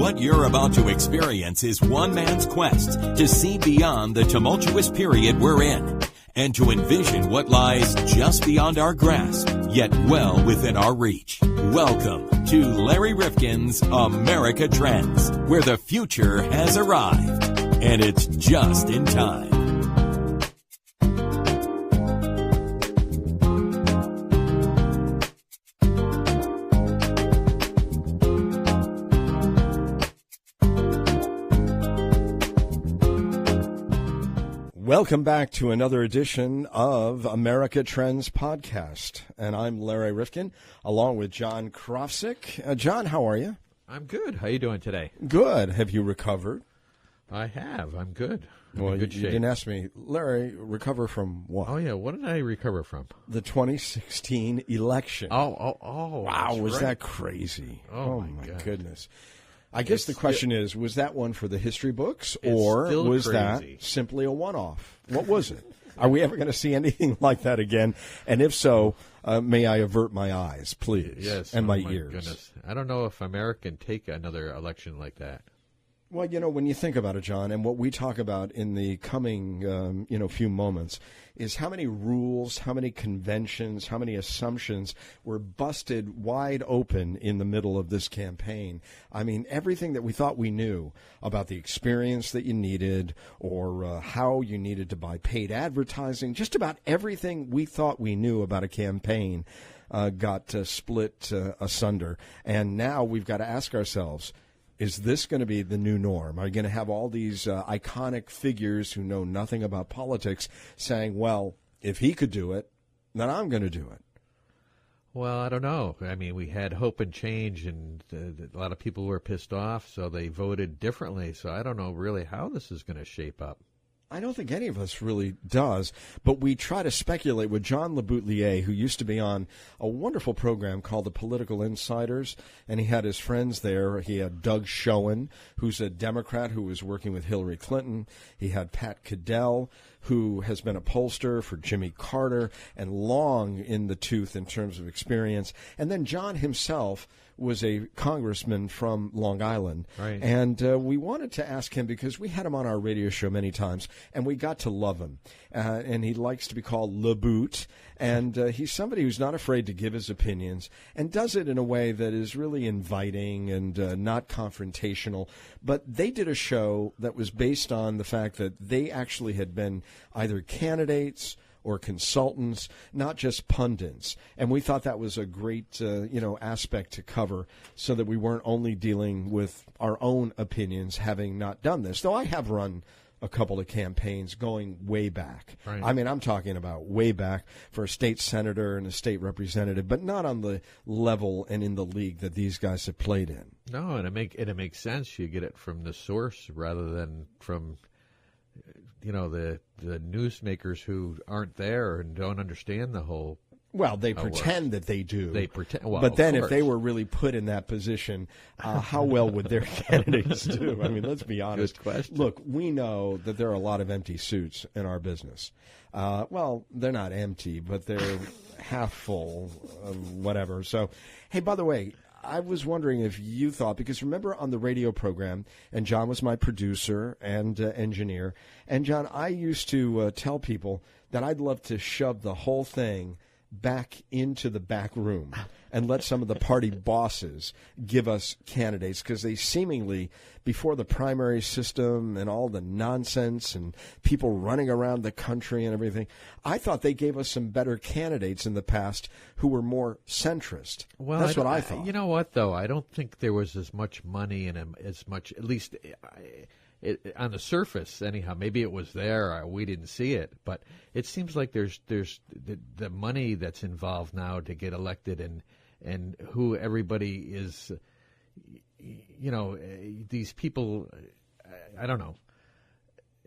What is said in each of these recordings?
What you're about to experience is one man's quest to see beyond the tumultuous period we're in and to envision what lies just beyond our grasp, yet well within our reach. Welcome to Larry Rifkin's America Trends, where the future has arrived, and it's just in time. Welcome back to another edition of America Trends Podcast. And I'm Larry Rifkin, along with John Krofsick. John, how are you? I'm good. How are you doing today? Good. Have you recovered? I have. I'm good. Well, in good shape. You didn't ask me. Larry, recover from what? Oh, yeah. What did I recover from? The 2016 election. Oh. Wow, was right. that crazy? Oh my goodness. I guess the question is, was that one for the history books, or was that simply a one-off? What was it? Are we ever going to see anything like that again? And if so, may I avert my eyes, please, yes, and my ears. Goodness. I don't know if America can take another election like that. Well, when you think about it, John, and what we talk about in the coming, few moments, is how many rules, how many conventions, how many assumptions were busted wide open in the middle of this campaign. I mean, everything that we thought we knew about the experience that you needed or how you needed to buy paid advertising, just about everything we thought we knew about a campaign got split asunder. And now we've got to ask ourselves, is this going to be the new norm? Are you going to have all these iconic figures who know nothing about politics saying, well, if he could do it, then I'm going to do it? Well, I don't know. I mean, we had hope and change, and a lot of people were pissed off, so they voted differently. So I don't know really how this is going to shape up. I don't think any of us really does, but we try to speculate with John LeBoutelier, who used to be on a wonderful program called The Political Insiders, and he had his friends there. He had Doug Schoen, who's a Democrat who was working with Hillary Clinton. He had Pat Cadell, who has been a pollster for Jimmy Carter and long in the tooth in terms of experience. And then John himself was a congressman from Long Island. Right. And we wanted to ask him because we had him on our radio show many times, and we got to love him. And he likes to be called LeBout. And he's somebody who's not afraid to give his opinions and does it in a way that is really inviting and not confrontational. But they did a show that was based on the fact that they actually had been either candidates or consultants, not just pundits. And we thought that was a great, aspect to cover so that we weren't only dealing with our own opinions, having not done this. Though I have run a couple of campaigns going way back. Right. I mean, I'm talking about way back for a state senator and a state representative, but not on the level and in the league that these guys have played in. No, and it makes sense. You get it from the source rather than from the newsmakers who aren't there and don't understand the whole. Well, they pretend that they do. They pretend. Well, but then if they were really put in that position, how well would their candidates do? I mean, let's be honest. Good question. Look, we know that there are a lot of empty suits in our business. Well, they're not empty, but they're half full of whatever. So, hey, by the way, I was wondering if you thought, because remember on the radio program, and John was my producer and engineer, and John, I used to tell people that I'd love to shove the whole thing back into the back room and let some of the party bosses give us candidates, because they seemingly, before the primary system and all the nonsense and people running around the country and everything, I thought they gave us some better candidates in the past who were more centrist. Well, that's what I thought. You know what, though? I don't think there was as much money and as much, at least on the surface, anyhow. Maybe it was there. We didn't see it. But it seems like there's the money that's involved now to get elected and who everybody is, these people, I don't know.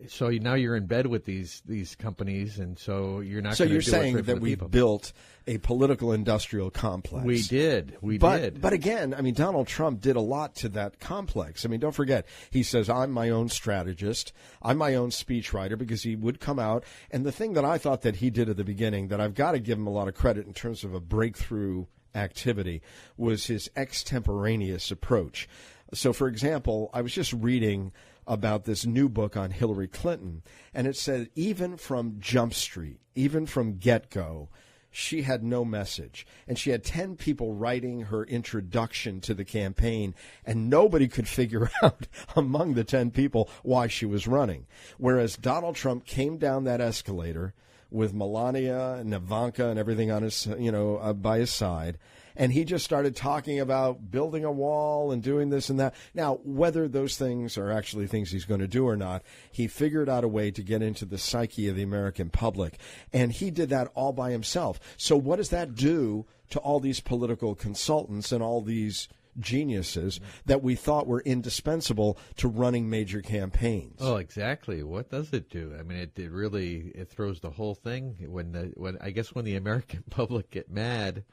So now you're in bed with these companies, and so you're not. So you're saying that we built a political industrial complex. We did. But again, I mean, Donald Trump did a lot to that complex. I mean, don't forget, he says, I'm my own strategist. I'm my own speechwriter, because he would come out. And the thing that I thought that he did at the beginning, that I've got to give him a lot of credit in terms of a breakthrough activity, was his extemporaneous approach. So, for example, I was just reading about this new book on Hillary Clinton, and it said even from Jump Street, even from get-go, she had no message. And she had 10 people writing her introduction to the campaign, and nobody could figure out among the 10 people why she was running. Whereas Donald Trump came down that escalator with Melania and Ivanka and everything on his, by his side, and he just started talking about building a wall and doing this and that. Now, whether those things are actually things he's going to do or not, he figured out a way to get into the psyche of the American public, and he did that all by himself. So what does that do to all these political consultants and all these geniuses that we thought were indispensable to running major campaigns? Oh, exactly. What does it do? I mean, it really throws the whole thing. When the American public get mad,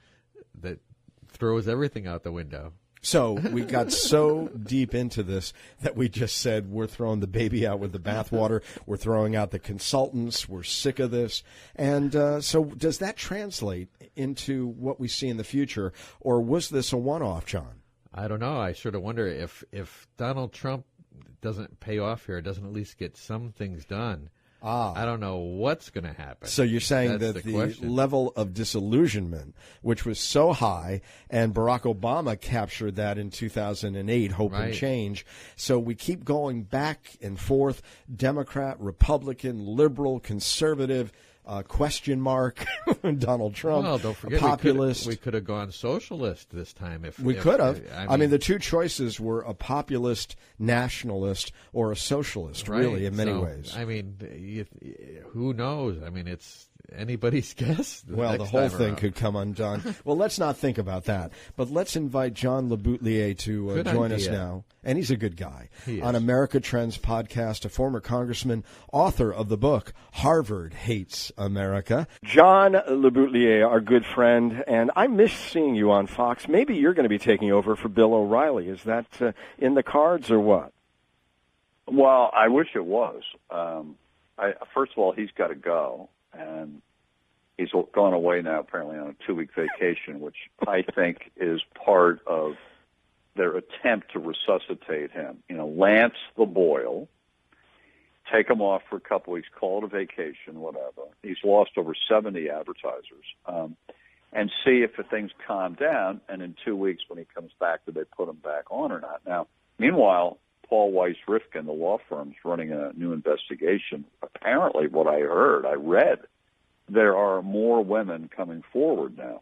that throws everything out the window. So we got so deep into this that we just said we're throwing the baby out with the bathwater. We're throwing out the consultants. We're sick of this. And so does that translate into what we see in the future, or was this a one-off, John? I don't know. I sort of wonder if Donald Trump doesn't pay off here, doesn't at least get some things done. I don't know what's going to happen. So you're saying That's that the level of disillusionment, which was so high, and Barack Obama captured that in 2008, Hope and Change. So we keep going back and forth, Democrat, Republican, liberal, conservative, question mark, Donald Trump, well, don't forget, populist. We could have gone socialist this time. We could have. I mean, the two choices were a populist nationalist or a socialist, really, in many ways. I mean, who knows? I mean, it's anybody's guess. Well, the whole thing could come undone. Well, let's not think about that. But let's invite John LeBoutelier to join us now. And he's a good guy. On America Trends podcast, a former congressman, author of the book, Harvard Hates America. John LeBoutelier, our good friend, and I miss seeing you on Fox. Maybe you're going to be taking over for Bill O'Reilly. Is that in the cards or what? Well, I wish it was. First of all, he's got to go, and he's gone away now apparently on a 2-week vacation, which I think is part of their attempt to resuscitate him. Lance the boil, take him off for a couple weeks, call it a vacation, whatever. He's lost over 70 advertisers. And see if the things calm down, and in 2 weeks when he comes back, do they put him back on or not? Now, meanwhile, Paul Weiss Rifkin, the law firm, is running a new investigation. Apparently, what I read, there are more women coming forward now.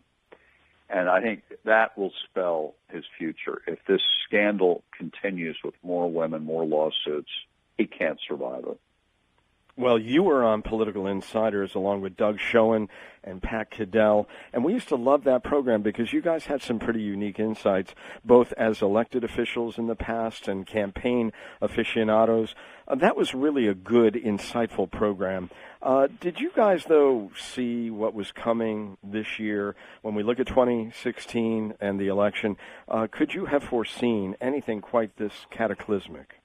And I think that will spell his future. If this scandal continues with more women, more lawsuits, he can't survive it. Well, you were on Political Insiders along with Doug Schoen and Pat Cadell, and we used to love that program because you guys had some pretty unique insights, both as elected officials in the past and campaign aficionados. That was really a good, insightful program. Did you guys, though, see what was coming this year when we look at 2016 and the election? Could you have foreseen anything quite this cataclysmic?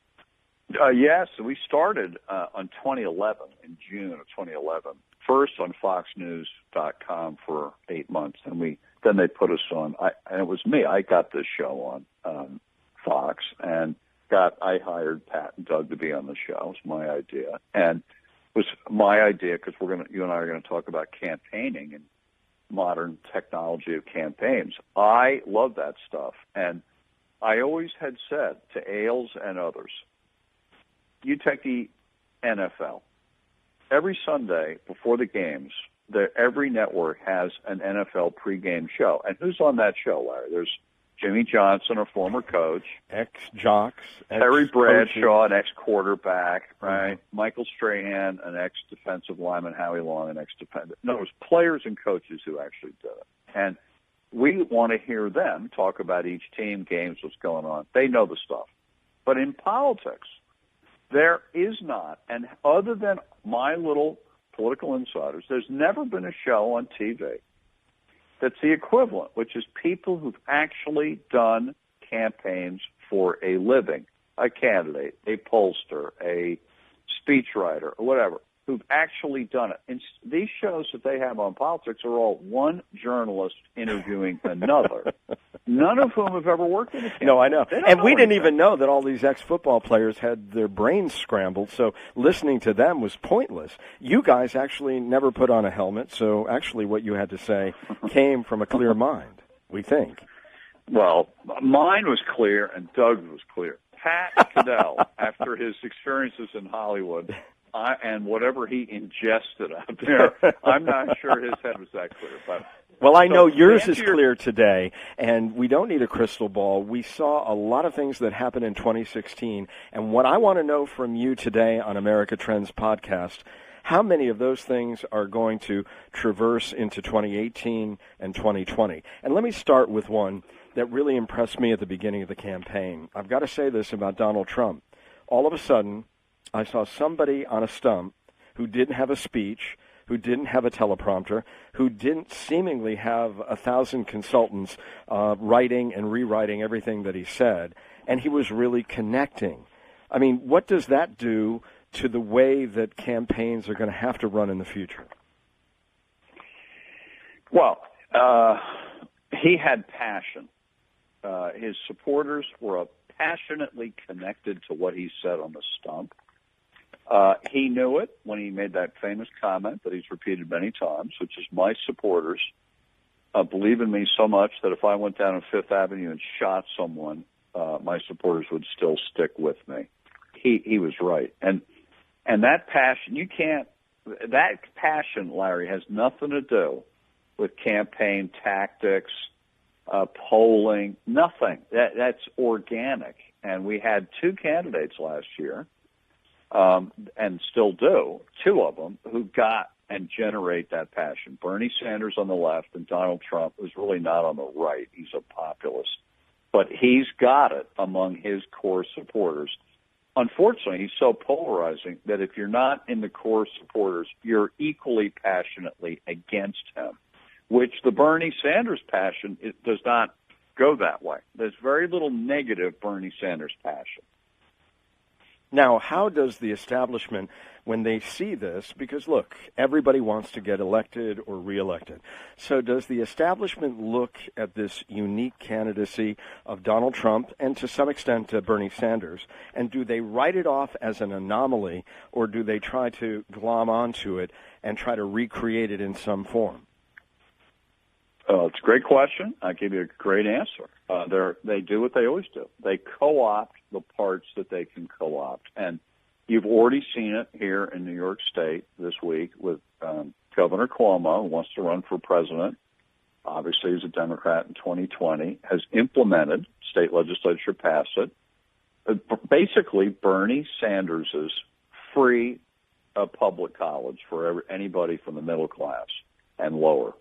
Yes, we started on 2011, in June of 2011, first on FoxNews.com for 8 months, and then they put us on. And it was me. I got this show on Fox, and I hired Pat and Doug to be on the show. It was my idea, and it was my idea because you and I are going to talk about campaigning and modern technology of campaigns. I love that stuff, and I always had said to Ailes and others, you take the NFL. Every Sunday before the games, every network has an NFL pregame show. And who's on that show, Larry? There's Jimmy Johnson, a former coach. Ex-jocks. Terry Bradshaw, an ex-quarterback, right? Mm-hmm. Michael Strahan, an ex-defensive lineman. Howie Long, an ex-defensive. No, it was players and coaches who actually did it. And we want to hear them talk about each team, games, what's going on. They know the stuff. But in politics, there is not, and other than my little political insiders, there's never been a show on TV that's the equivalent, which is people who've actually done campaigns for a living, a candidate, a pollster, a speechwriter, or whatever, who've actually done it. And these shows that they have on politics are all one journalist interviewing another. none of whom have ever worked in a campaign. No, I know. And we didn't even know that all these ex-football players had their brains scrambled, so listening to them was pointless. You guys actually never put on a helmet, so actually what you had to say came from a clear mind, we think. Well, mine was clear and Doug's was clear. Pat Caddell, after his experiences in Hollywood, and whatever he ingested out there, I'm not sure his head was that clear. But well, I know yours is clear today, and we don't need a crystal ball. We saw a lot of things that happened in 2016, and what I want to know from you today on America Trends podcast, how many of those things are going to traverse into 2018 and 2020? And let me start with one that really impressed me at the beginning of the campaign. I've got to say this about Donald Trump. All of a sudden, I saw somebody on a stump who didn't have a speech, who didn't have a teleprompter, who didn't seemingly have 1,000 consultants writing and rewriting everything that he said, and he was really connecting. I mean, what does that do to the way that campaigns are going to have to run in the future? Well, he had passion. His supporters were passionately connected to what he said on the stump. He knew it when he made that famous comment that he's repeated many times, which is, my supporters believe in me so much that if I went down on Fifth Avenue and shot someone, my supporters would still stick with me. He was right. And that passion, that passion, Larry, has nothing to do with campaign tactics, polling, nothing. That's organic. And we had two candidates last year, and still do, two of them, who got and generate that passion. Bernie Sanders on the left and Donald Trump, who's really not on the right. He's a populist. But he's got it among his core supporters. Unfortunately, he's so polarizing that if you're not in the core supporters, you're equally passionately against him, which the Bernie Sanders passion, it does not go that way. There's very little negative Bernie Sanders passion. Now, how does the establishment, when they see this, because, look, everybody wants to get elected or reelected, so does the establishment look at this unique candidacy of Donald Trump and to some extent Bernie Sanders, and do they write it off as an anomaly, or do they try to glom onto it and try to recreate it in some form? It's a great question. I'll give you a great answer. They do what they always do. They co-opt the parts that they can co-opt. And you've already seen it here in New York State this week with Governor Cuomo, who wants to run for president. Obviously, he's a Democrat in 2020, has implemented, state legislature passed it, basically Bernie Sanders' free public college for anybody from the middle class and lower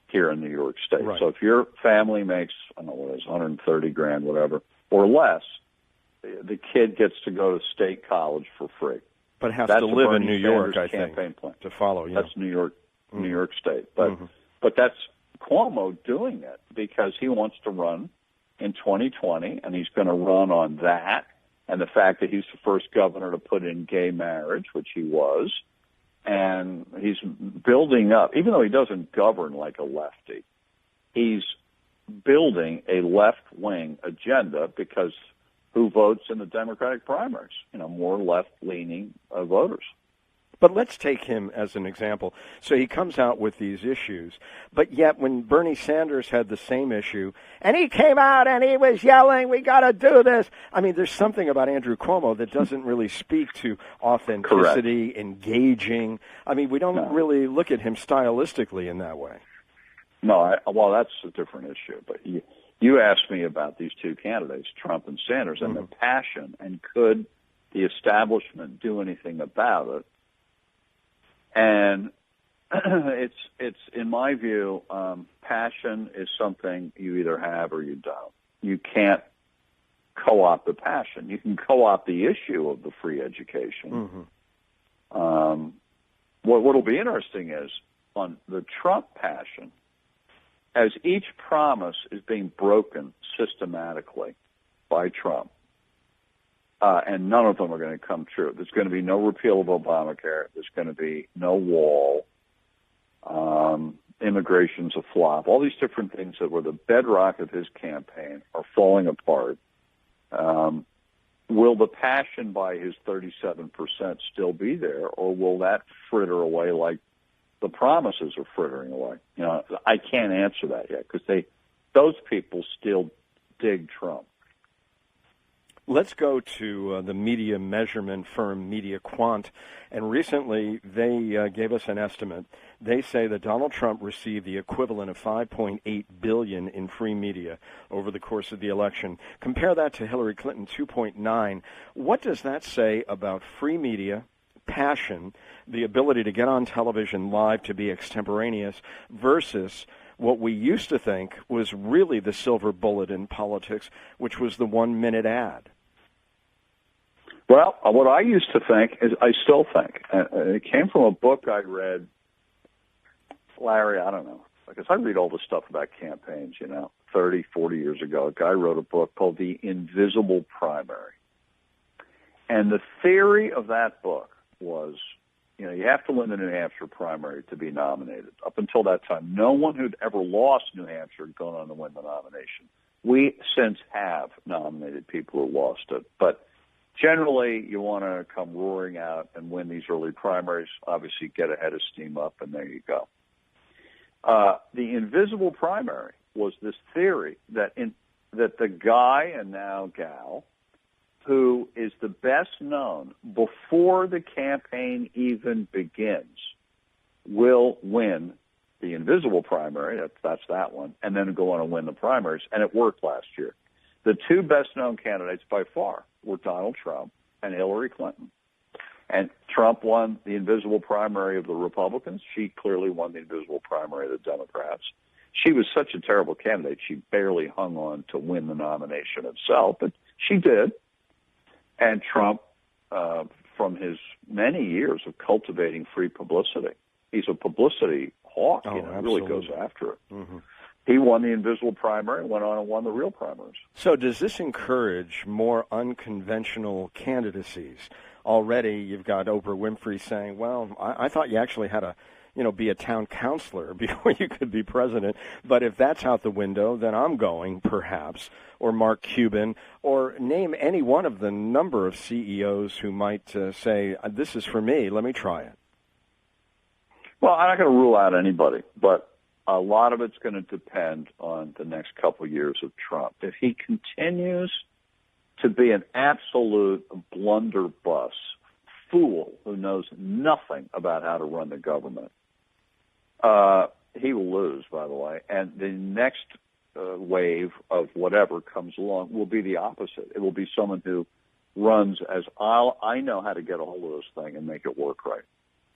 here in New York State. Right. So if your family makes, I don't know what it is, 130 grand, whatever, or less, the kid gets to go to state college for free. But has That's to live in New York, Sanders I think, campaign plan. to follow. Yeah. That's New York State. But that's Cuomo doing it because he wants to run in 2020, and he's going to run on that and the fact that he's the first governor to put in gay marriage, which he was. And he's building up, even though he doesn't govern like a lefty, he's building a left-wing agenda because who votes in the Democratic primaries? More left-leaning voters. But let's take him as an example. So he comes out with these issues, but yet when Bernie Sanders had the same issue, and he came out and he was yelling, we got to do this. I mean, there's something about Andrew Cuomo that doesn't really speak to authenticity, Correct. Engaging. I mean, we don't really look at him stylistically in that way. No, well, that's a different issue. But you asked me about these two candidates, Trump and Sanders, and the passion, and could the establishment do anything about it? And it's in my view, passion is something you either have or you don't. You can't co-opt the passion. You can co-opt the issue of the free education. What'll be interesting is on the Trump passion, as each promise is being broken systematically by Trump, and none of them are going to come true. There's going to be no repeal of Obamacare. There's going to be no wall. immigration's a flop. All these different things that were the bedrock of his campaign are falling apart. Will the passion by his 37% still be there, or will that fritter away like the promises are frittering away? You know, I can't answer that yet because those people still dig Trump. Let's go to the media measurement firm Media Quant, and recently they gave us an estimate. They say that Donald Trump received the equivalent of $5.8 billion in free media over the course of the election. Compare that to Hillary Clinton, $2.9. What does that say about free media, passion, the ability to get on television live, to be extemporaneous, versus what we used to think was really the silver bullet in politics, which was the 1-minute ad? Well, what I used to think is, I still think, it came from a book I read, Larry, I don't know, because I read all the stuff about campaigns, 30, 40 years ago. A guy wrote a book called The Invisible Primary. And the theory of that book was, you have to win the New Hampshire primary to be nominated. Up until that time, no one who'd ever lost New Hampshire had gone on to win the nomination. We since have nominated people who lost it. But generally, you want to come roaring out and win these early primaries, obviously get ahead of steam up, and there you go. The invisible primary was this theory that the guy, and now gal, who is the best known before the campaign even begins will win the invisible primary, that's that one, and then go on and win the primaries. And it worked last year. The two best known candidates by far were Donald Trump and Hillary Clinton. And Trump won the invisible primary of the Republicans. She clearly won the invisible primary of the Democrats. She was such a terrible candidate, she barely hung on to win the nomination itself, but she did. And Trump, from his many years of cultivating free publicity, he's a publicity hawk, really goes after it. Mm-hmm. He won the invisible primary and went on and won the real primaries. So does this encourage more unconventional candidacies? Already you've got Oprah Winfrey saying, well, I thought you actually had to be a town councilor before you could be president. But if that's out the window, then I'm going, perhaps. Or Mark Cuban, or name any one of the number of CEOs who might say, this is for me, let me try it. Well, I'm not going to rule out anybody, but a lot of it's going to depend on the next couple of years of Trump. If he continues to be an absolute blunderbuss, fool who knows nothing about how to run the government, he will lose, by the way. And the next wave of whatever comes along will be the opposite. It will be someone who runs as, I know how to get a hold of this thing and make it work right.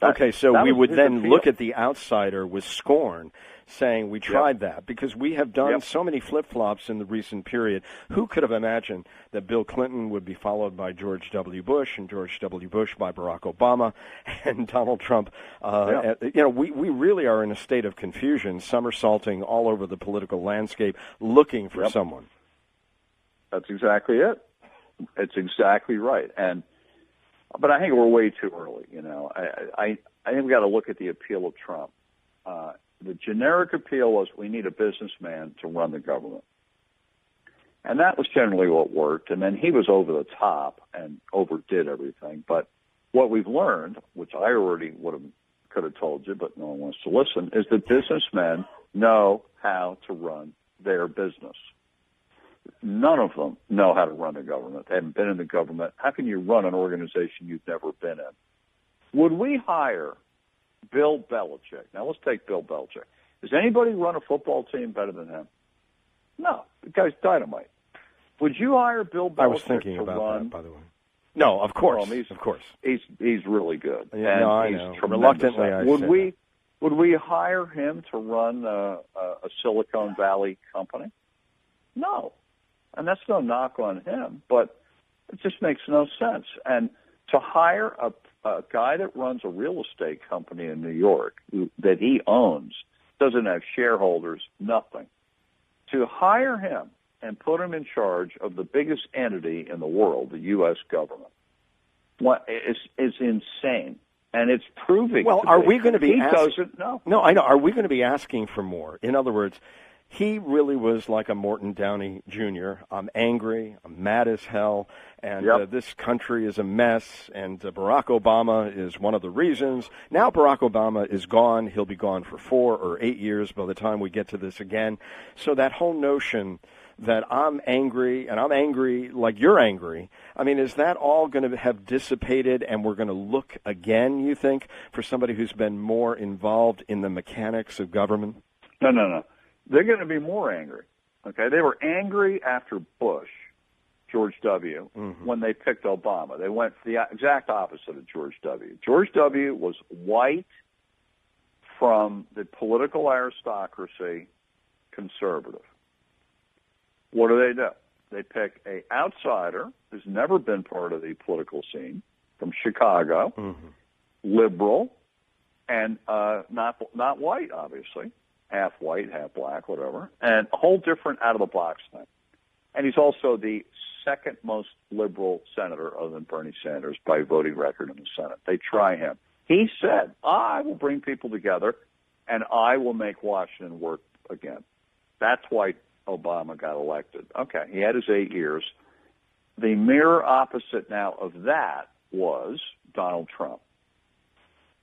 Okay, so we would then look at the outsider with scorn, saying we tried that, because we have done so many flip-flops in the recent period. Who could have imagined that Bill Clinton would be followed by George W. Bush, and George W. Bush by Barack Obama, and Donald Trump? We really are in a state of confusion, somersaulting all over the political landscape, looking for someone. That's exactly it. It's exactly right. But I think we're way too early. I think we got to look at the appeal of Trump. The generic appeal was we need a businessman to run the government, and that was generally what worked. And then he was over the top and overdid everything. But what we've learned, which I already could have told you, but no one wants to listen, is that businessmen know how to run their business. None of them know how to run the government. They haven't been in the government. How can you run an organization you've never been in? Would we hire Bill Belichick? Now, let's take Bill Belichick. Does anybody run a football team better than him? No. The guy's dynamite. Would you hire Bill Belichick I was thinking about that, by the way. No, of course. Of course. He's really good. Yeah, no, I know. Reluctantly, I say Would we hire him to run a Silicon Valley company? No. And that's no knock on him, but it just makes no sense. And to hire a guy that runs a real estate company in New York that he owns, doesn't have shareholders, nothing, to hire him and put him in charge of the biggest entity in the world, the U.S. government, is insane. And it's proving. Well, are we going to be? He doesn't know. No, I know. Are we going to be asking for more? In other words, he really was like a Morton Downey Jr. I'm angry. I'm mad as hell. And this country is a mess. And Barack Obama is one of the reasons. Now Barack Obama is gone. He'll be gone for 4 or 8 years by the time we get to this again. So that whole notion that I'm angry, and I'm angry like you're angry, I mean, is that all going to have dissipated and we're going to look again, you think, for somebody who's been more involved in the mechanics of government? No. They're going to be more angry. Okay, they were angry after Bush, George W., when they picked Obama. They went the exact opposite of George W. George W. was white from the political aristocracy, conservative. What do? They pick a outsider who's never been part of the political scene from Chicago, liberal, and not white, obviously, half white, half black, whatever, and a whole different out-of-the-box thing. And he's also the second most liberal senator other than Bernie Sanders by voting record in the Senate. They try him. He said, I will bring people together, and I will make Washington work again. That's why Obama got elected. Okay, he had his 8 years. The mirror opposite now of that was Donald Trump.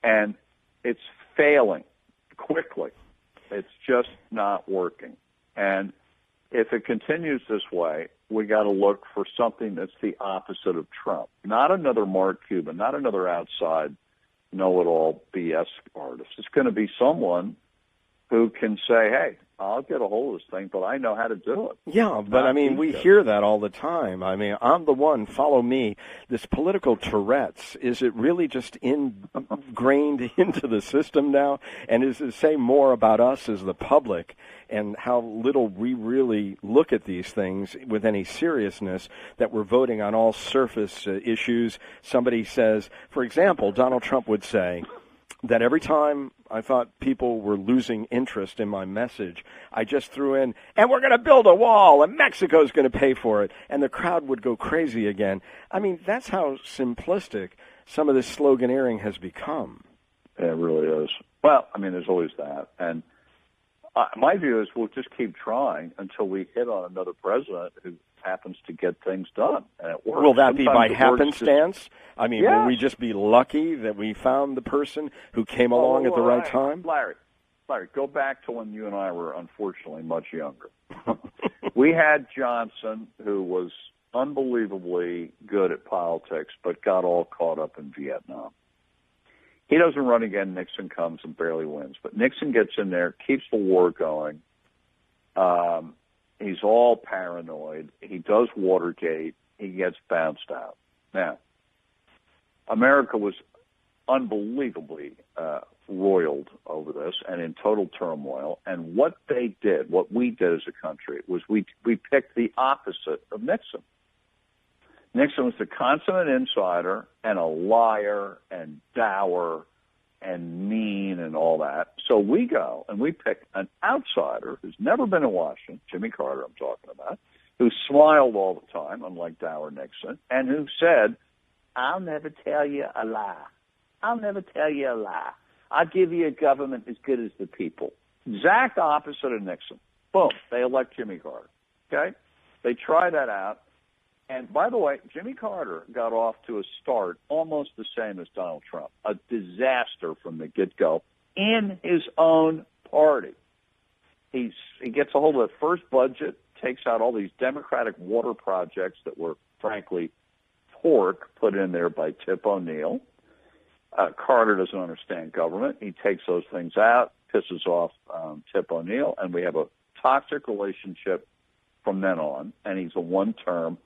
And it's failing quickly. It's just not working. And if it continues this way, we got to look for something that's the opposite of Trump. Not another Mark Cuban, not another outside know-it-all BS artist. It's going to be someone who can say, hey, I'll get a hold of this thing, but I know how to do it. Yeah, but I mean, we hear that all the time. I mean, I'm the one, follow me. This political Tourette's, is it really just ingrained into the system now? And is it say more about us as the public and how little we really look at these things with any seriousness, that we're voting on all surface issues? Somebody says, for example, Donald Trump would say that every time I thought people were losing interest in my message, I just threw in, and we're going to build a wall, and Mexico's going to pay for it, and the crowd would go crazy again. I mean, that's how simplistic some of this sloganeering has become. It really is. Well, I mean, there's always that. And my view is we'll just keep trying until we hit on another president who happens to get things done, and it works. Will that be by happenstance? Just, I mean, yes. Will we just be lucky that we found the person who came along at the right time? Larry, go back to when you and I were unfortunately much younger. We had Johnson, who was unbelievably good at politics, but got all caught up in Vietnam. He doesn't run again. Nixon comes and barely wins. But Nixon gets in there, keeps the war going. He's all paranoid. He does Watergate. He gets bounced out. Now, America was unbelievably roiled over this and in total turmoil. And what they did, what we did as a country, was we picked the opposite of Nixon. Nixon was the consummate insider and a liar and dour and mean and all that. So we go and we pick an outsider who's never been in Washington, Jimmy Carter I'm talking about, who smiled all the time, unlike dour Nixon, and who said, I'll never tell you a lie. I'll never tell you a lie. I'll give you a government as good as the people. Exact opposite of Nixon. Boom, they elect Jimmy Carter. Okay? They try that out. And by the way, Jimmy Carter got off to a start almost the same as Donald Trump, a disaster from the get-go in his own party. He gets a hold of the first budget, takes out all these Democratic water projects that were, frankly, pork put in there by Tip O'Neill. Carter doesn't understand government. He takes those things out, pisses off Tip O'Neill, and we have a toxic relationship from then on, and he's a one-term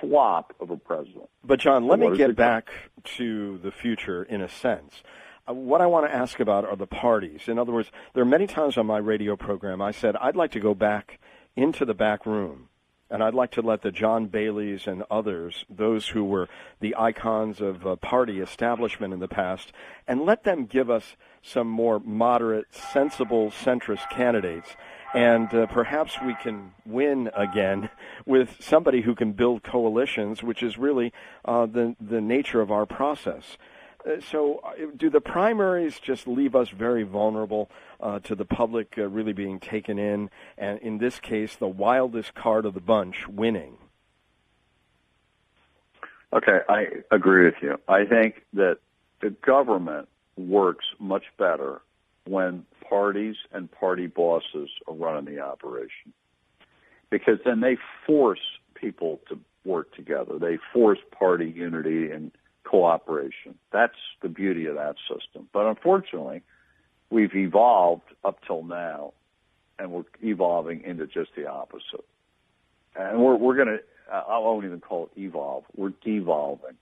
flop of a president. But, John, let me get back to the future in a sense. What I want to ask about are the parties. In other words, there are many times on my radio program I said I'd like to go back into the back room, and I'd like to let the John Baileys and others, those who were the icons of party establishment in the past, and let them give us some more moderate, sensible, centrist candidates. And perhaps we can win again with somebody who can build coalitions, which is really the nature of our process. So do the primaries just leave us very vulnerable to the public really being taken in, and in this case, the wildest card of the bunch winning? Okay, I agree with you. I think that the government works much better when parties and party bosses are running the operation, because then they force people to work together. They force party unity and cooperation. That's the beauty of that system. But unfortunately, we've evolved up till now, and we're evolving into just the opposite. And we're going to, I won't even call it evolve, we're devolving.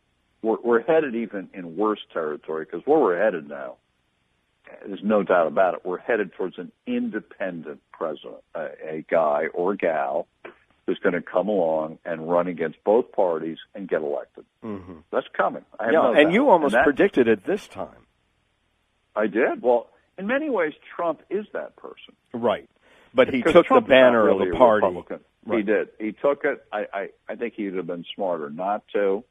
We're headed even in worse territory, because where we're headed now, there's no doubt about it, we're headed towards an independent president, a guy or a gal who's going to come along and run against both parties and get elected. Mm-hmm. That's coming. I have no and doubt. You almost predicted it this time. I did. Well, in many ways, Trump is that person. Right. But he took the banner of the party. Right. He did. He took it. I think he would have been smarter not to.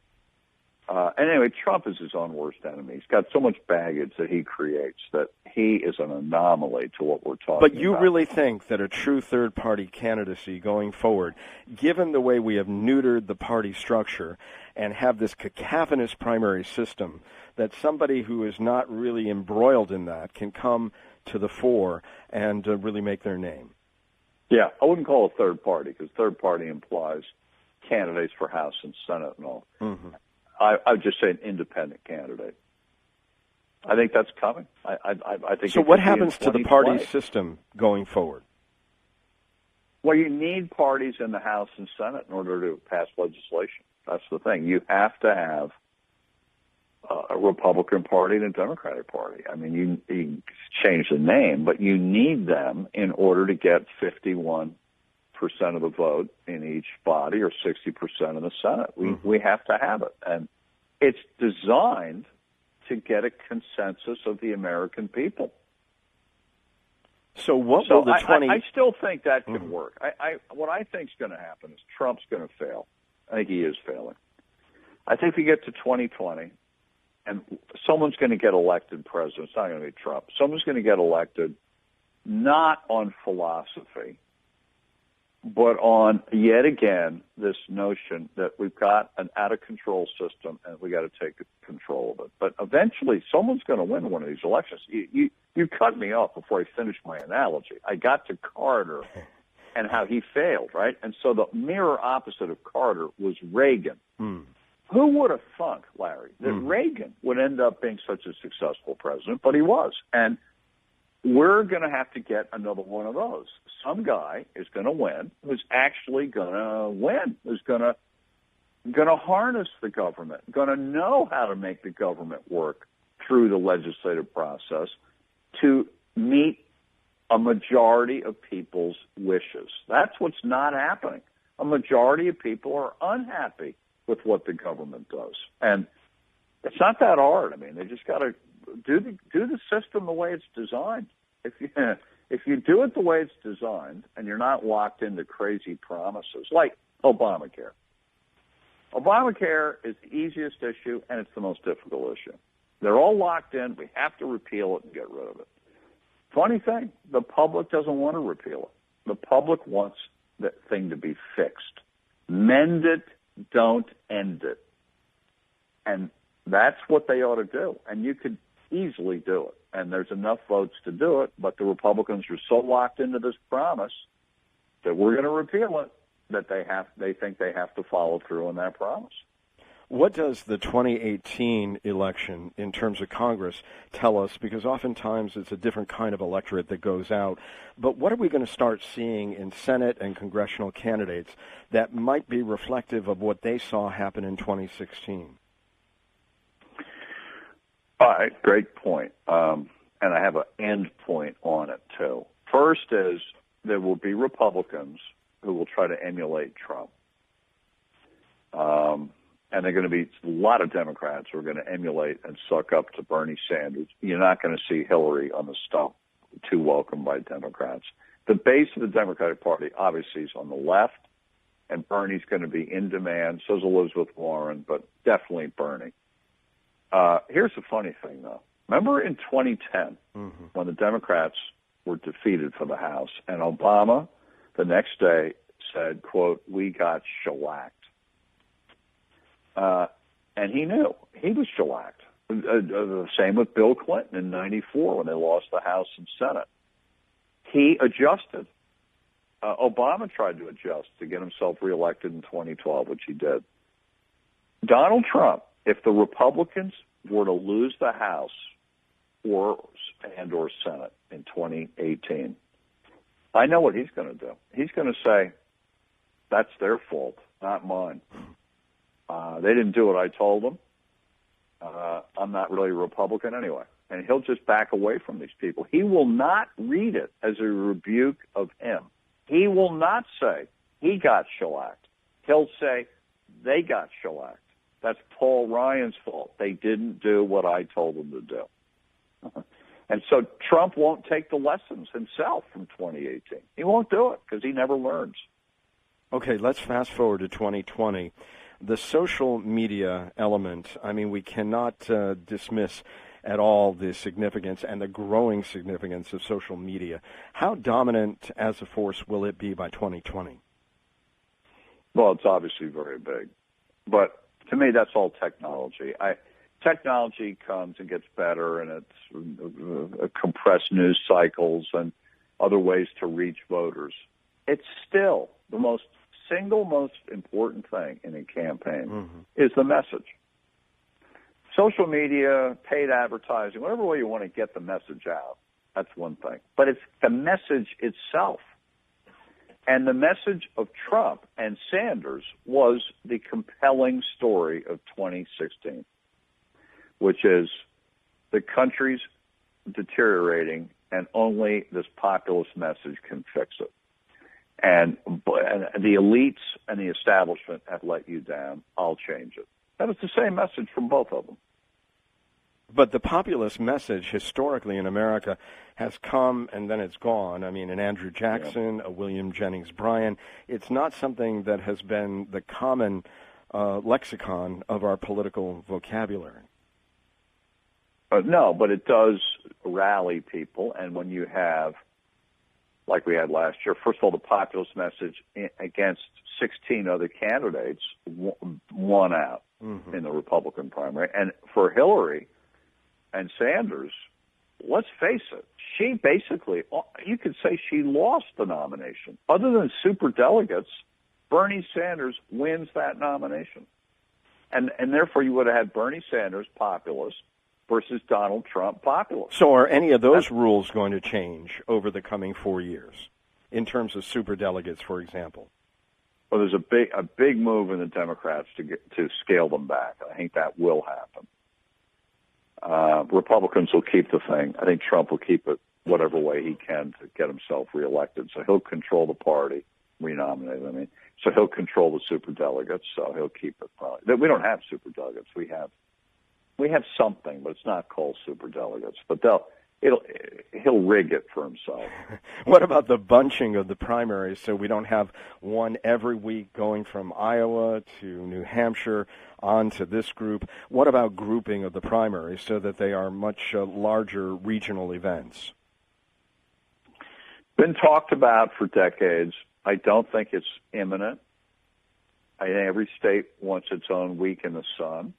And anyway, Trump is his own worst enemy. He's got so much baggage that he creates that he is an anomaly to what we're talking about. But you really think that a true third-party candidacy going forward, given the way we have neutered the party structure and have this cacophonous primary system, that somebody who is not really embroiled in that can come to the fore and really make their name? Yeah, I wouldn't call it third party, because third party implies candidates for House and Senate and all. Mm-hmm. I would just say an independent candidate. I think that's coming. I think. So what happens to the party system going forward? Well, you need parties in the House and Senate in order to pass legislation. That's the thing. You have to have a Republican Party and a Democratic Party. I mean, you change the name, but you need them in order to get 51% of the vote in each body, or 60% in the Senate. We have to have it, and it's designed to get a consensus of the American people. So what will the 20? I still think that can work. What I think is going to happen is Trump's going to fail. I think he is failing. I think we get to 2020, and someone's going to get elected president. It's not going to be Trump. Someone's going to get elected not on philosophy, but on, yet again, this notion that we've got an out-of-control system and we got to take control of it. But eventually, someone's going to win one of these elections. You cut me off before I finished my analogy. I got to Carter and how he failed, right? And so the mirror opposite of Carter was Reagan. Who would have thunk, Larry, that Reagan would end up being such a successful president? But he was. And we're going to have to get another one of those. Some guy is going to win, who's actually going to win, who's going to harness the government, going to know how to make the government work through the legislative process to meet a majority of people's wishes. That's what's not happening. A majority of people are unhappy with what the government does. And it's not that hard. I mean, they just got to do the system the way it's designed. If you do it the way it's designed and you're not locked into crazy promises, like Obamacare. Obamacare is the easiest issue and it's the most difficult issue. They're all locked in. We have to repeal it and get rid of it. Funny thing, the public doesn't want to repeal it. The public wants that thing to be fixed. Mend it, don't end it. And that's what they ought to do. And you could easily do it. And there's enough votes to do it, but the Republicans are so locked into this promise that we're going to repeal it that they think they have to follow through on that promise. What does the 2018 election in terms of Congress tell us? Because oftentimes it's a different kind of electorate that goes out. But what are we going to start seeing in Senate and congressional candidates that might be reflective of what they saw happen in 2016? All right, great point. And I have an end point on it, too. First is there will be Republicans who will try to emulate Trump. And they're going to be a lot of Democrats who are going to emulate and suck up to Bernie Sanders. You're not going to see Hillary on the stump too welcomed by Democrats. The base of the Democratic Party obviously is on the left, and Bernie's going to be in demand. So is Elizabeth Warren, but definitely Bernie. Here's the funny thing, though. Remember in 2010 when the Democrats were defeated for the House, and Obama the next day said, quote, "We got shellacked." And he knew he was shellacked. Same with Bill Clinton in '94 when they lost the House and Senate. He adjusted. Obama tried to adjust to get himself reelected in 2012, which he did. Donald Trump, if the Republicans were to lose the House or Senate in 2018, I know what he's going to do. He's going to say, that's their fault, not mine. They didn't do what I told them. I'm not really a Republican anyway. And he'll just back away from these people. He will not read it as a rebuke of him. He will not say he got shellacked. He'll say they got shellacked. That's Paul Ryan's fault. They didn't do what I told them to do. And so Trump won't take the lessons himself from 2018. He won't do it because he never learns. Okay, let's fast forward to 2020. The social media element, I mean, we cannot dismiss at all the significance and the growing significance of social media. How dominant as a force will it be by 2020? Well, it's obviously very big. But to me, that's all technology. Technology comes and gets better, and it's compressed news cycles and other ways to reach voters. It's still the single most important thing in a campaign is the message. Social media, paid advertising, whatever way you want to get the message out, that's one thing. But it's the message itself. And the message of Trump and Sanders was the compelling story of 2016, which is the country's deteriorating and only this populist message can fix it. And the elites and the establishment have let you down. I'll change it. That was the same message from both of them. But the populist message historically in America has come and then it's gone. I mean, an Andrew Jackson, a William Jennings Bryan. It's not something that has been the common lexicon of our political vocabulary. No, but it does rally people. And when you have, like we had last year, first of all, the populist message against 16 other candidates won out in the Republican primary. And for Hillary and Sanders, let's face it, she basically, you could say she lost the nomination. Other than superdelegates, Bernie Sanders wins that nomination. And therefore you would have had Bernie Sanders, populist, versus Donald Trump, populist. So are any of those rules going to change over the coming 4 years in terms of superdelegates, for example? Well, there's a big move in the Democrats to scale them back. I think that will happen. Republicans will keep the thing. I think Trump will keep it whatever way he can to get himself reelected. So he'll control the party, renominate. I mean, so he'll control the superdelegates. So he'll keep it. Probably. We don't have superdelegates. We have something, but it's not called superdelegates. But he'll rig it for himself. What about the bunching of the primaries so we don't have one every week going from Iowa to New Hampshire on to this group? What about grouping of the primaries so that they are much larger regional events? Been talked about for decades. I don't think it's imminent. I think every state wants its own week in the sun.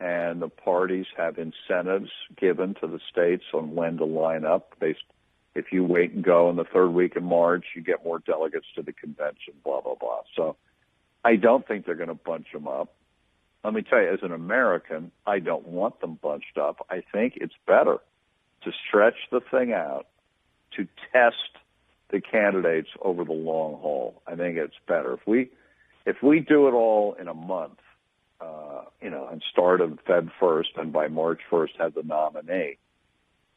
And the parties have incentives given to the states on when to line up. If you wait and go in the third week in March, you get more delegates to the convention, blah, blah, blah. So I don't think they're going to bunch them up. Let me tell you, as an American, I don't want them bunched up. I think it's better to stretch the thing out, to test the candidates over the long haul. I think it's better. If we do it all in a month, and start on Feb 1st, and by March 1st have the nominee,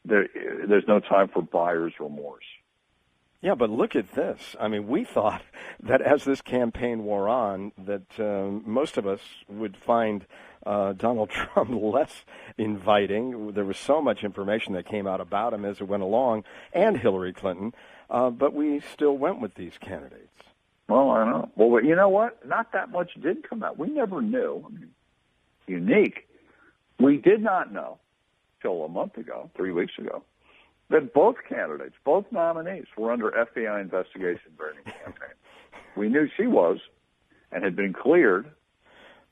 there's no time for buyer's remorse. Yeah, but look at this. I mean, we thought that as this campaign wore on, that most of us would find Donald Trump less inviting. There was so much information that came out about him as it went along, and Hillary Clinton, but we still went with these candidates. Well, I don't know. Well, you know what? Not that much did come out. We never knew. I mean, unique. We did not know till a month ago, 3 weeks ago, that both candidates, both nominees, were under FBI investigation during the campaign. We knew she was and had been cleared,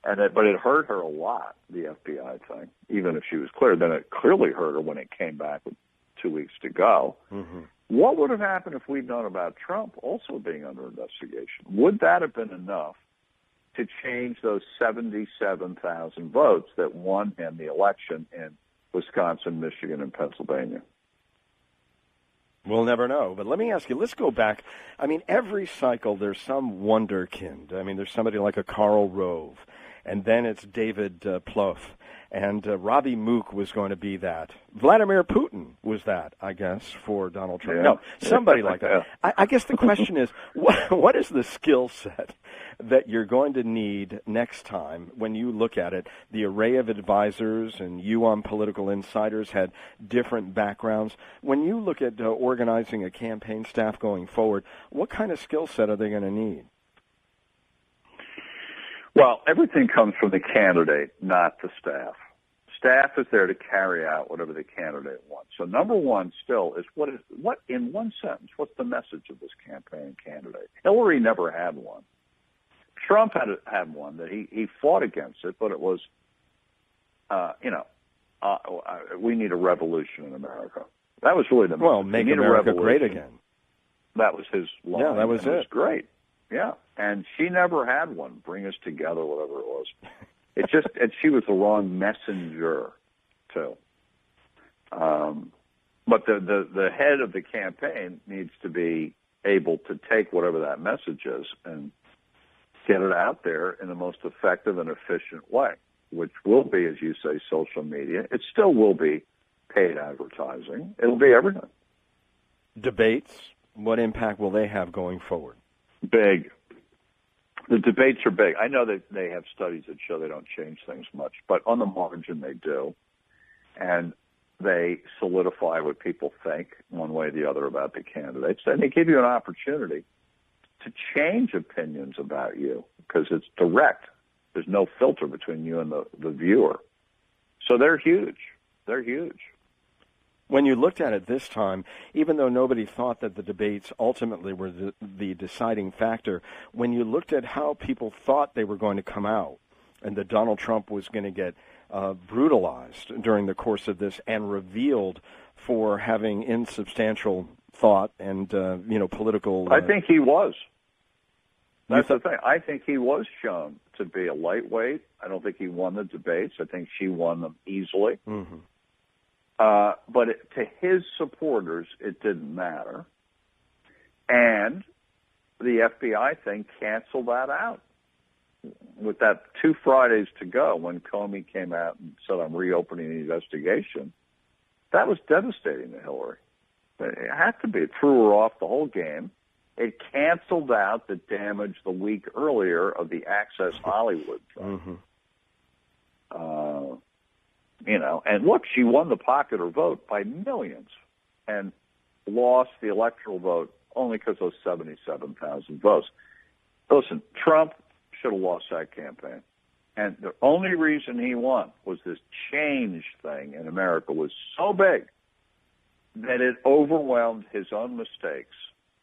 but it hurt her a lot, the FBI thing. Even if she was cleared, then it clearly hurt her when it came back with 2 weeks to go. Mm-hmm. What would have happened if we'd known about Trump also being under investigation? Would that have been enough to change those 77,000 votes that won him the election in Wisconsin, Michigan, and Pennsylvania? We'll never know. But let me ask you, let's go back. I mean, every cycle there's some wonderkind. I mean, there's somebody like a Karl Rove, and then it's David Plouffe, and Robbie Mook was going to be that. Vladimir Putin was that, I guess, for Donald Trump. Yeah. No, somebody like that. Yeah. I guess the question is, what is the skill set that you're going to need next time when you look at it? The array of advisors and you on Political Insiders had different backgrounds. When you look at organizing a campaign staff going forward, what kind of skill set are they going to need? Well, everything comes from the candidate, not the staff. Staff is there to carry out whatever the candidate wants. So number one still is what in one sentence, what's the message of this campaign candidate? Hillary never had one. Trump had one that he fought against it, but it was, we need a revolution in America. That was really the message. Well, make America great again. That was his line. Yeah, that was it. It was great. Yeah, and she never had one. Bring us together, whatever it was. It just, and she was the wrong messenger, too. But the head of the campaign needs to be able to take whatever that message is and get it out there in the most effective and efficient way, which will be, as you say, social media. It still will be paid advertising. It'll be everything. Debates, what impact will they have going forward? Big. The debates are big. I know that they have studies that show they don't change things much, but on the margin they do. And they solidify what people think one way or the other about the candidates. And they give you an opportunity to change opinions about you because it's direct. There's no filter between you and the viewer. So they're huge. They're huge. When you looked at it this time, even though nobody thought that the debates ultimately were the deciding factor, when you looked at how people thought they were going to come out and that Donald Trump was going to get brutalized during the course of this and revealed for having insubstantial thought and, political... I think he was. That's the thing. I think he was shown to be a lightweight. I don't think he won the debates. I think she won them easily. Mm-hmm. But to his supporters, it didn't matter. And the FBI thing canceled that out. With that 2 Fridays to go, when Comey came out and said, I'm reopening the investigation, that was devastating to Hillary. It had to be. It threw her off the whole game. It canceled out the damage the week earlier of the Access Hollywood thing. Mm-hmm. And look, she won the popular vote by millions and lost the electoral vote only because of those 77,000 votes. Listen, Trump should have lost that campaign. And the only reason he won was this change thing in America was so big that it overwhelmed his own mistakes.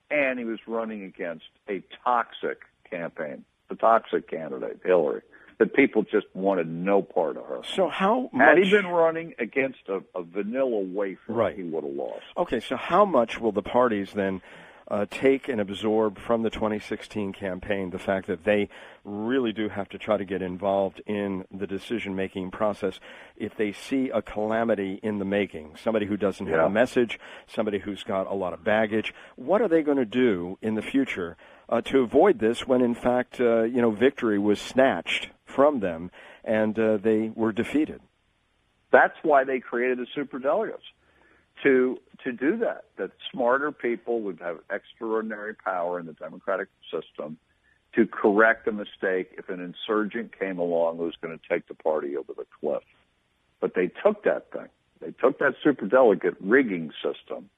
And he was running against a toxic campaign, the toxic candidate, Hillary, that people just wanted no part of her. So how much... Had he been running against a vanilla wafer, right, he would have lost. Okay, so how much will the parties then take and absorb from the 2016 campaign the fact that they really do have to try to get involved in the decision-making process if they see a calamity in the making, somebody who doesn't have a message, somebody who's got a lot of baggage? What are they going to do in the future to avoid this when, in fact, victory was snatched from them and they were defeated? That's why they created the superdelegates, to do that smarter people would have extraordinary power in the democratic system to correct a mistake if an insurgent came along who was going to take the party over the cliff. But they took that thing. They took that superdelegate rigging system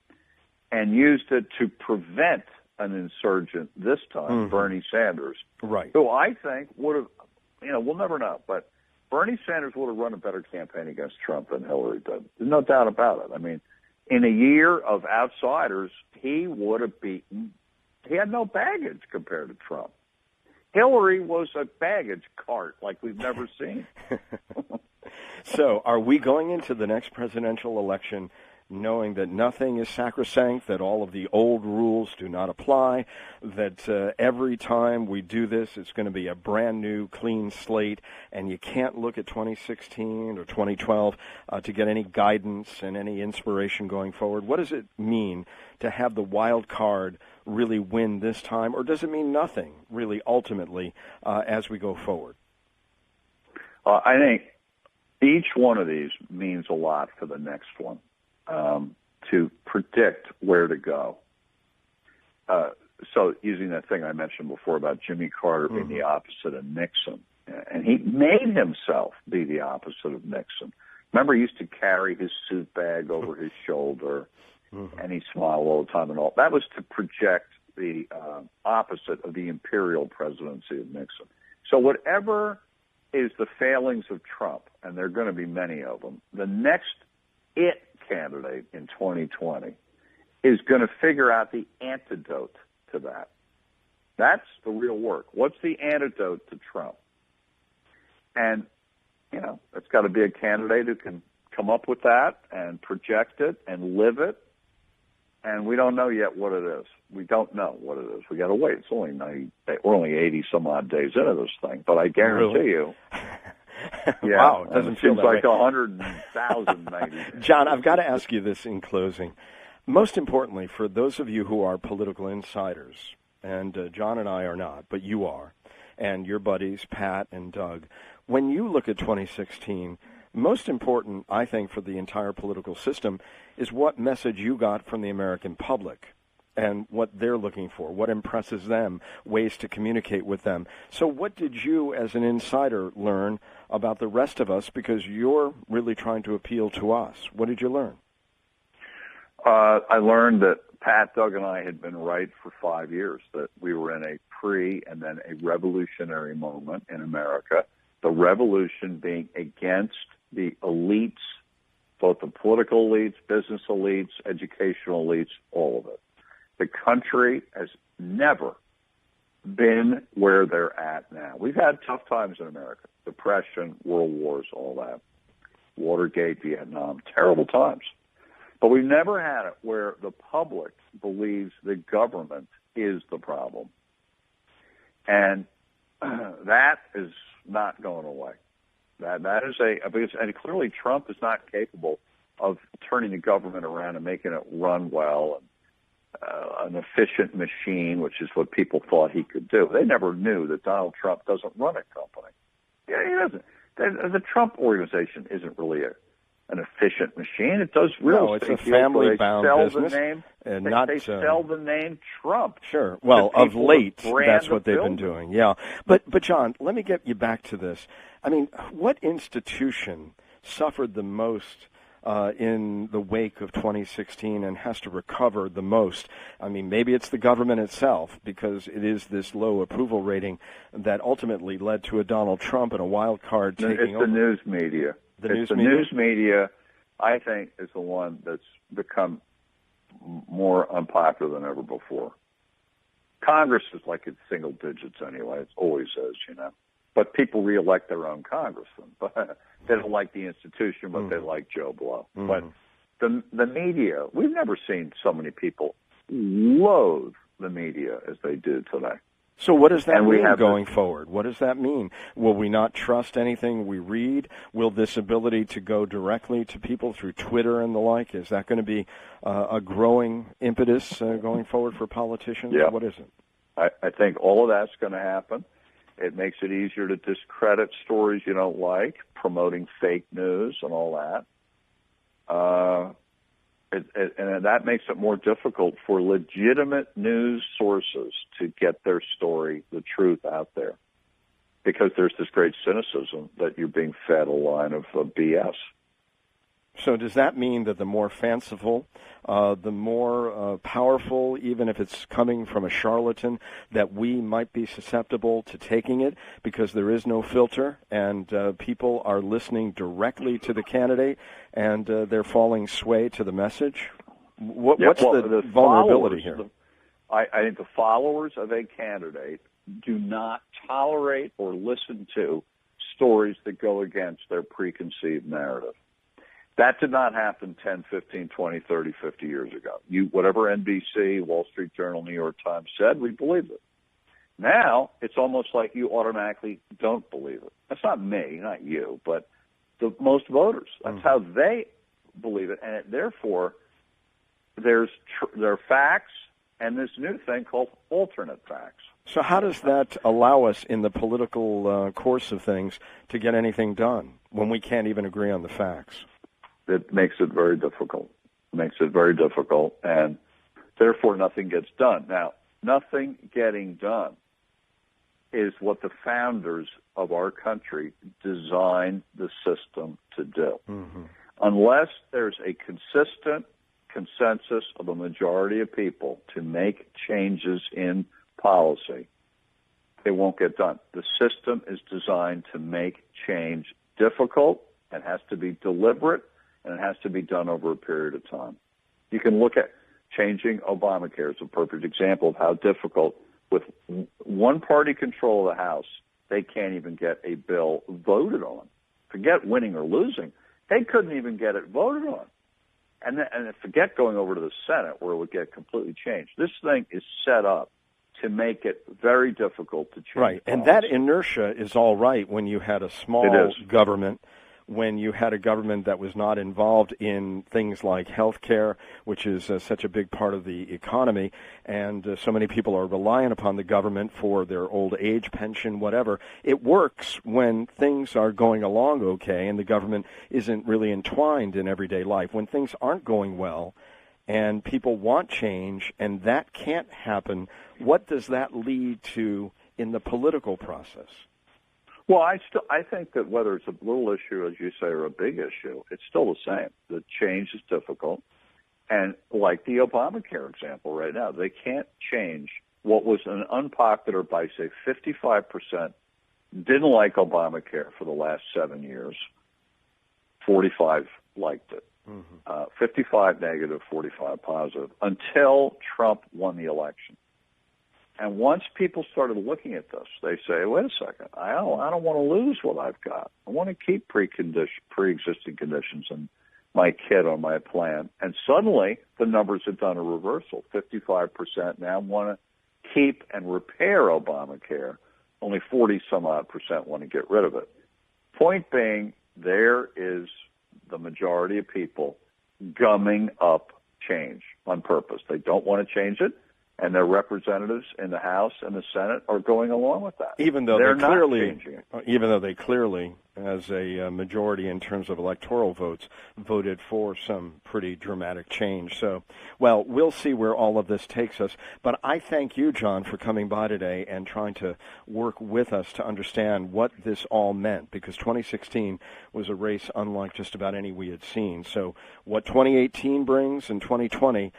and used it to prevent an insurgent this time, Bernie Sanders, right, who I think would have, we'll never know, but Bernie Sanders would have run a better campaign against Trump than Hillary did. There's no doubt about it. I mean, in a year of outsiders, he would have beaten. He had no baggage compared to Trump. Hillary was a baggage cart like we've never seen. So are we going into the next presidential election knowing that nothing is sacrosanct, that all of the old rules do not apply, that every time we do this, it's going to be a brand new, clean slate, and you can't look at 2016 or 2012 to get any guidance and any inspiration going forward? What does it mean to have the wild card really win this time, or does it mean nothing, really, ultimately, as we go forward? I think each one of these means a lot for the next one. To predict where to go. So using that thing I mentioned before about Jimmy Carter being the opposite of Nixon, and he made himself be the opposite of Nixon. Remember, he used to carry his suit bag over his shoulder, and he smiled all the time and all. That was to project the opposite of the imperial presidency of Nixon. So whatever is the failings of Trump, and there are going to be many of them, the next candidate in 2020 is going to figure out the antidote to that. That's the real work. What's the antidote to Trump? And, it's got to be a candidate who can come up with that and project it and live it. And we don't know yet what it is. We don't know what it is. We got to wait. It's only we're only 80 some odd days into this thing, but I guarantee you. Yeah, wow, it doesn't feel seems that like way. 100,000 maybe. John, I've got to ask you this in closing. Most importantly, for those of you who are political insiders, and John and I are not, but you are, and your buddies, Pat and Doug, when you look at 2016, most important, I think, for the entire political system is what message you got from the American public and what they're looking for, what impresses them, ways to communicate with them. So what did you, as an insider, learn about the rest of us, because you're really trying to appeal to us? What did you learn? I learned that Pat, Doug, and I had been right for 5 years, that we were in a pre- and then a revolutionary moment in America, the revolution being against the elites, both the political elites, business elites, educational elites, all of it. The country has never been where they're at now. We've had tough times in America. Depression, world wars, all that. Watergate, Vietnam, terrible times. But we've never had it where the public believes the government is the problem. And that is not going away. That is and clearly Trump is not capable of turning the government around and making it run well and an efficient machine, which is what people thought he could do. They never knew that Donald Trump doesn't run a company. Yeah, he doesn't. The Trump organization isn't really an efficient machine. It does real No, estate it's a deals where family-bound business. They sell the name Trump. Sure. Well, of late, that's what they've been building. doing. Yeah. But John, let me get you back to this. I mean, what institution suffered the most in the wake of 2016 and has to recover the most? I mean, maybe it's the government itself, because it is this low approval rating that ultimately led to a Donald Trump and a wild card taking over. It's the news media. News media, I think, is the one that's become more unpopular than ever before. Congress is like in single digits anyway. It always is, But people reelect their own congressman. But they don't like the institution, but they like Joe Blow. But the media, we've never seen so many people loathe the media as they do today. So what does that mean going forward? What does that mean? Will we not trust anything we read? Will this ability to go directly to people through Twitter and the like, is that going to be a growing impetus going forward for politicians? Yeah. What is it? I think all of that's going to happen. It makes it easier to discredit stories you don't like, promoting fake news and all that. And that makes it more difficult for legitimate news sources to get their story, the truth, out there, because there's this great cynicism that you're being fed a line of BS. So does that mean that the more fanciful, the more powerful, even if it's coming from a charlatan, that we might be susceptible to taking it because there is no filter and people are listening directly to the candidate and they're falling sway to the message? What's the vulnerability here? I think the followers of a candidate do not tolerate or listen to stories that go against their preconceived narrative. That did not happen 10, 15, 20, 30, 50 years ago. Whatever NBC, Wall Street Journal, New York Times said, we believed it. Now, it's almost like you automatically don't believe it. That's not me, not you, but most voters. That's how they believe it. And therefore, there are facts and this new thing called alternate facts. So how does that allow us in the political course of things to get anything done when we can't even agree on the facts? It makes it very difficult. And therefore nothing gets done. Now, nothing getting done is what the founders of our country designed the system to do. Mm-hmm. Unless there's a consistent consensus of a majority of people to make changes in policy, it won't get done. The system is designed to make change difficult and has to be deliberate, and it has to be done over a period of time. You can look at changing Obamacare as a perfect example of how difficult, with one-party control of the House, they can't even get a bill voted on. Forget winning or losing. They couldn't even get it voted on. And forget going over to the Senate where it would get completely changed. This thing is set up to make it very difficult to change. Right, and that inertia is all right when you had a small government, when you had a government that was not involved in things like health care, which is such a big part of the economy, and so many people are reliant upon the government for their old age pension, whatever. It works when things are going along okay and the government isn't really entwined in everyday life. When things aren't going well and people want change and that can't happen, what does that lead to in the political process? Well, I think that whether it's a little issue, as you say, or a big issue, it's still the same. The change is difficult. And like the Obamacare example right now, they can't change what was an unpopular by, say, 55% didn't like Obamacare for the last 7 years. 45 liked it. Mm-hmm. 55 negative, 45 positive, until Trump won the election. And once people started looking at this, they say, wait a second, I don't want to lose what I've got. I want to keep pre-existing conditions in my kit on my plan. And suddenly the numbers have done a reversal. 55% now want to keep and repair Obamacare. Only 40-some-odd% want to get rid of it. Point being, there is the majority of people gumming up change on purpose. They don't want to change it. And their representatives in the House and the Senate are going along with that. Even though they clearly, as a majority in terms of electoral votes, voted for some pretty dramatic change. So, well, we'll see where all of this takes us. But I thank you, John, for coming by today and trying to work with us to understand what this all meant, because 2016 was a race unlike just about any we had seen. So what 2018 brings and 2020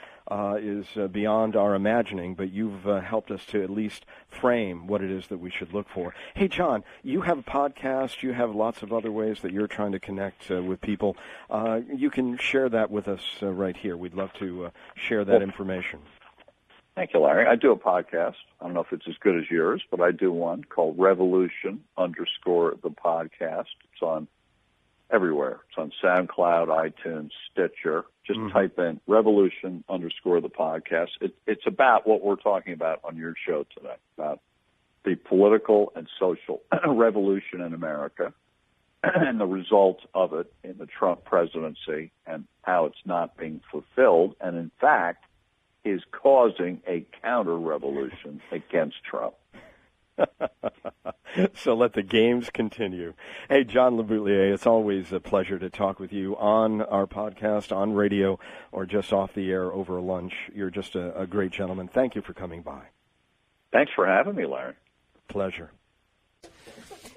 is beyond our imagining, but you've helped us to at least frame what it is that we should look for. Hey, John, you have a podcast. You have lots of other ways that you're trying to connect with people. You can share that with us right here. We'd love to share that information. Thank you, Larry. I do a podcast. I don't know if it's as good as yours, but I do one called Revolution _ the podcast. It's on everywhere. It's on SoundCloud, iTunes, Stitcher. Just type in Revolution _ the podcast. It's about what we're talking about on your show today, about the political and social revolution in America and the results of it in the Trump presidency and how it's not being fulfilled and, in fact, is causing a counter-revolution against Trump. So let the games continue. Hey, John LeBoutillier, it's always a pleasure to talk with you on our podcast, on radio, or just off the air over lunch. You're just a great gentleman. Thank you for coming by. Thanks for having me, Larry. Pleasure.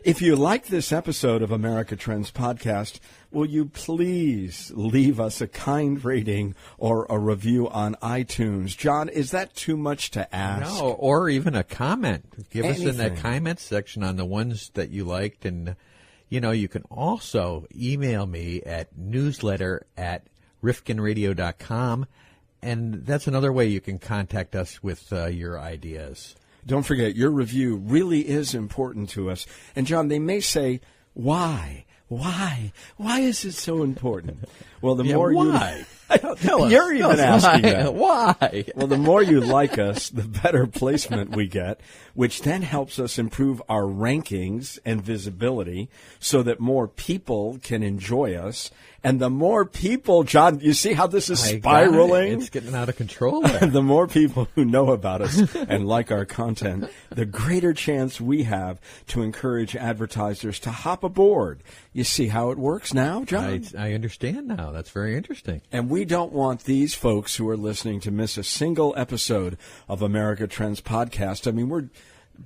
If you like this episode of America Trends Podcast, will you please leave us a kind rating or a review on iTunes? John, is that too much to ask? No, or even a comment. Give us in the Anything. comment section on the ones that you liked. And, you can also email me at newsletter@rifkinradio.com. And that's another way you can contact us with your ideas. Don't forget, your review really is important to us. And, John, they may say, why? Why? Why is it so important? Well, the more why? Tell us. You're even asking that. Why? Well, the more you like us, the better placement we get, which then helps us improve our rankings and visibility so that more people can enjoy us. And the more people, John, you see how this is spiraling? It's getting out of control there. The more people who know about us and like our content, the greater chance we have to encourage advertisers to hop aboard. You see how it works now, John? I understand now. That's very interesting. And we don't want these folks who are listening to miss a single episode of America Trends Podcast. I mean, we're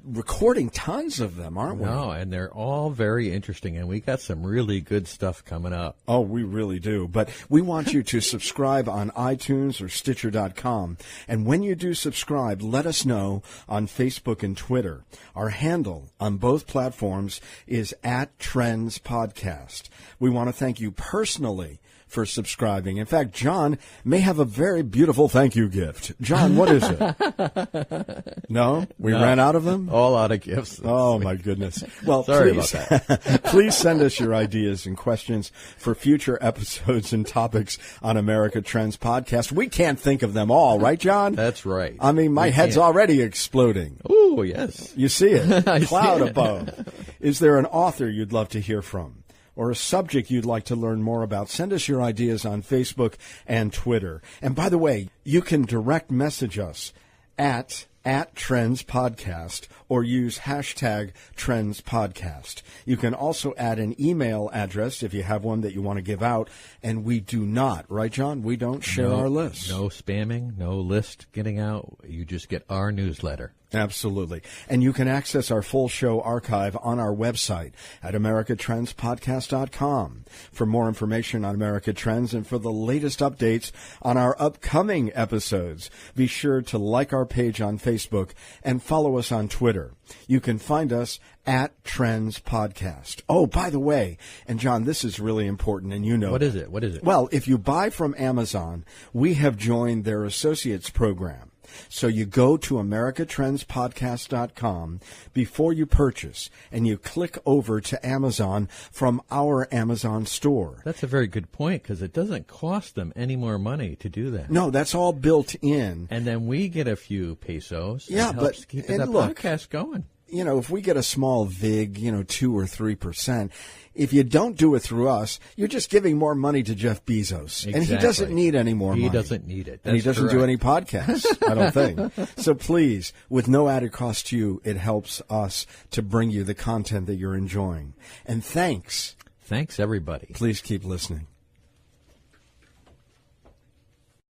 recording tons of them, aren't we? No, and they're all very interesting, and we got some really good stuff coming up. Oh, we really do. But we want you to subscribe on iTunes or Stitcher.com. And when you do subscribe, let us know on Facebook and Twitter. Our handle on both platforms is @TrendsPodcast. We want to thank you personally for subscribing. In fact, John may have a very beautiful thank you gift. John, what is it? No? We ran out of them? All out of gifts. Oh, my goodness. Well, Sorry please, about that. please send us your ideas and questions for future episodes and topics on America Trends Podcast. We can't think of them all, right, John? That's right. I mean, my head's already exploding. Oh, yes. You see it. I Cloud see it. above. Is there an author you'd love to hear from? Or a subject you'd like to learn more about? Send us your ideas on Facebook and Twitter. And by the way, you can direct message us at Trends Podcast or use hashtag Trends Podcast. You can also add an email address if you have one that you want to give out. And we do not, right, John? We don't share our list. No spamming, no list getting out. You just get our newsletter. Absolutely. And you can access our full show archive on our website at americatrendspodcast.com. For more information on America Trends and for the latest updates on our upcoming episodes, be sure to like our page on Facebook and follow us on Twitter. You can find us at Trends Podcast. Oh, by the way, and John, this is really important, and you know What is it? What is it? Well, if you buy from Amazon, we have joined their Associates program. So you go to americatrendspodcast.com before you purchase, and you click over to Amazon from our Amazon store. That's a very good point, because it doesn't cost them any more money to do that. No, that's all built in. And then we get a few pesos. Yeah, It helps but keep and the look, podcast going. You know, if we get a small VIG, 2 or 3%, if you don't do it through us, you're just giving more money to Jeff Bezos. Exactly. And he doesn't need any more money. He doesn't need it. And he That's doesn't do correct. any podcasts, I don't think. So please, with no added cost to you, it helps us to bring you the content that you're enjoying. And thanks. Thanks, everybody. Please keep listening.